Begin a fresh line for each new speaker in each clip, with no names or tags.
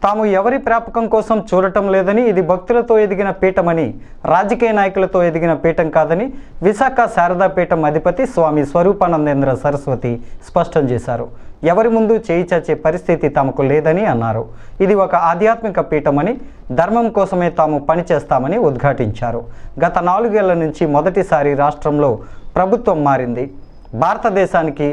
తాము ఎవరి ప్రాపకం కోసం చూడటం లేదని, ఇది భక్తులతో ఎదిగిన పీఠమని, రాజకీయ నాయకులతో ఎదిగిన పీఠం కాదని విశాఖ శారదాపీఠం అధిపతి స్వామి స్వరూపానందేంద్ర సరస్వతి స్పష్టం చేశారు. ఎవరి ముందు చేయి చాచే పరిస్థితి తమకు లేదని అన్నారు. ఇది ఒక ఆధ్యాత్మిక పీఠమని, ధర్మం కోసమే తాము పనిచేస్తామని ఉద్ఘాటించారు. గత 4 ఏళ్ల నుంచి మొదటిసారి రాష్ట్రంలో ప్రభుత్వం మారింది. భారతదేశానికి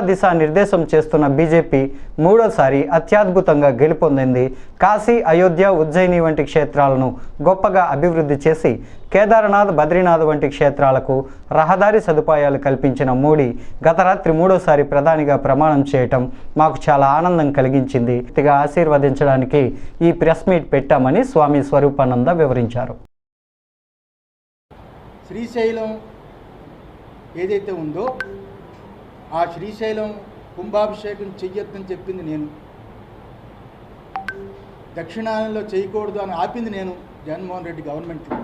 దిశా నిర్దేశం చేస్తున్న బీజేపీ మూడోసారి అత్యద్భుతంగా గెలుపొందింది. కాశీ, అయోధ్య, ఉజ్జయిని వంటి క్షేత్రాలను గొప్పగా అభివృద్ధి చేసి కేదార్నాథ్, బద్రీనాథ్ వంటి క్షేత్రాలకు రహదారి సదుపాయాలు కల్పించిన మోడీ గత రాత్రి మూడోసారి ప్రధానిగా ప్రమాణం చేయటం మాకు చాలా ఆనందం కలిగించింది. ఆశీర్వదించడానికి ఈ ప్రెస్ మీట్ పెట్టామని స్వామి స్వరూపానంద వివరించారు.
శ్రీశైలం ఏదైతే ఉందో ఆ శ్రీశైలం కుంభాభిషేకం చెయ్యొద్దని చెప్పింది నేను, దక్షిణాయనంలో చేయకూడదు అని ఆపింది నేను. జగన్మోహన్ రెడ్డి గవర్నమెంట్లో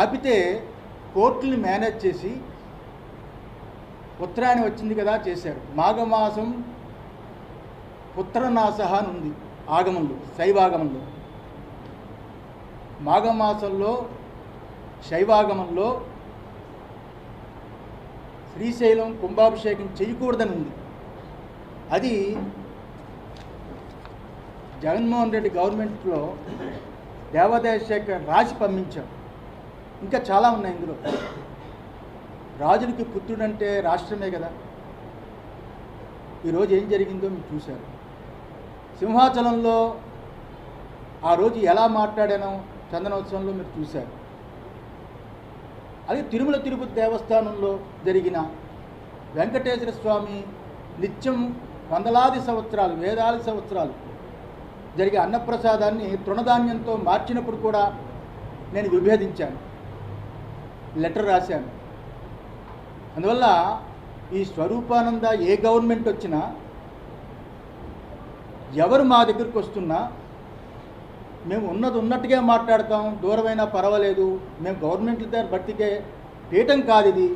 ఆపితే కోర్టుని మేనేజ్ చేసి ఉత్తరాయణం వచ్చింది కదా చేశారు. మాఘమాసం పుత్రనాశ అని ఉంది ఆగమంలో, శైవాగమంలో. మాఘమాసంలో శైవాగమంలో శ్రీశైలం కుంభాభిషేకం చేయకూడదని ఉంది. అది జగన్మోహన్ రెడ్డి గవర్నమెంట్లో దేవాదాయ శాఖ రాసి పంపించాం. ఇంకా చాలా ఉన్నాయి ఇందులో. రాజులకి పుత్రుడంటే రాష్ట్రమే కదా. ఈరోజు ఏం జరిగిందో మీరు చూశారు. సింహాచలంలో ఆ రోజు ఎలా మాట్లాడానో చందనోత్సవంలో మీరు చూశారు. అలాగే తిరుమల తిరుపతి దేవస్థానంలో జరిగిన వెంకటేశ్వర స్వామి నిత్యం వందలాది సంవత్సరాలు, వేలాది సంవత్సరాలు జరిగే అన్నప్రసాదాన్ని తృణధాన్యంతో మార్చినప్పుడు కూడా నేను విభేదించాను, లెటర్ రాశాను. అందువల్ల ఈ స్వరూపానంద ఏ గవర్నమెంట్ వచ్చినా, ఎవరు మా దగ్గరికి వస్తున్నా మేము ఉన్నది ఉన్నట్టుగా మాట్లాడతాం. దూరమైనా పర్వాలేదు, మేము గవర్నమెంట్ దగ్గర బట్టికే పీఠం కాదు ఇది.